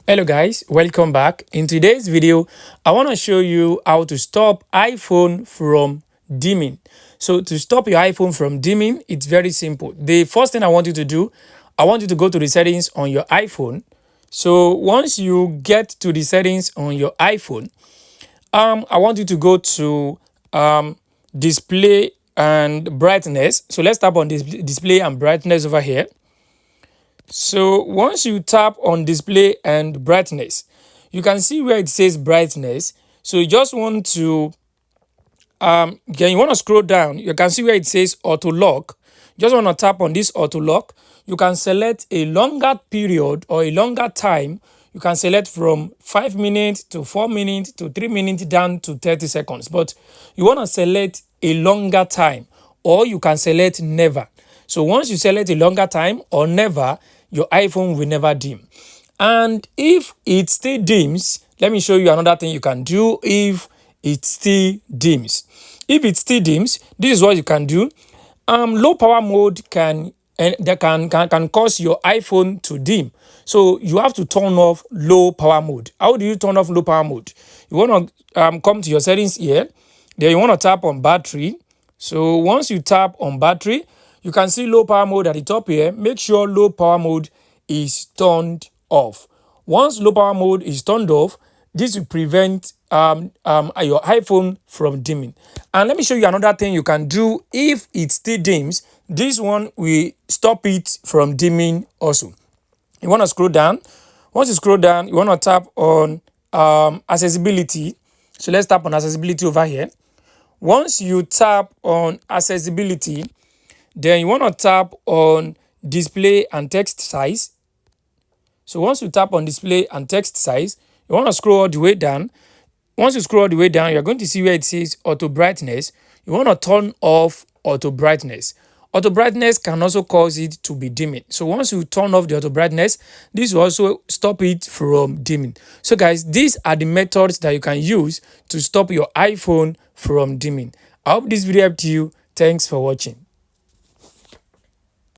Hello guys, welcome back. In today's video, I want to show you how to stop iPhone from dimming. So to stop your iPhone from dimming, it's very simple. The first thing I want you to do, I want you to go to the settings on your iPhone. So once you get to the settings on your iPhone, I want you to go to display and brightness. So let's tap on this display and brightness over here. So once you tap on display and brightness, you can see where it says brightness. So you just want to you want to scroll down. You can see where it says auto lock. You just want to tap on this auto lock. You can select a longer period or a longer time. You can select from 5 minutes to 4 minutes to 3 minutes down to 30 seconds. But you want to select a longer time, or you can select never. So once you select a longer time or never, your iPhone will never dim. And if it still dims, let me show you another thing you can do if it still dims. If it still dims, this is what you can do. Low power mode can cause your iPhone to dim. So you have to turn off low power mode. How do you turn off low power mode? You want to come to your settings here. Then you want to tap on battery. So once you tap on battery, you can see low power mode at the top here. Make sure low power mode is turned off. Once low power mode is turned off, this will prevent your iPhone from dimming. And let me show you another thing you can do if it still dims. This one will stop it from dimming also. You want to scroll down. Once you scroll down, you want to tap on accessibility. So let's tap on accessibility over here. Once you tap on accessibility, then you want to tap on display and text size. So once you tap on display and text size, you want to scroll all the way down. Once you scroll all the way down, you're going to see where it says auto brightness. You want to turn off auto brightness. Auto brightness can also cause it to be dimming. So once you turn off the auto brightness, this will also stop it from dimming. So guys, these are the methods that you can use to stop your iPhone from dimming. I hope this video helped you. Thanks for watching.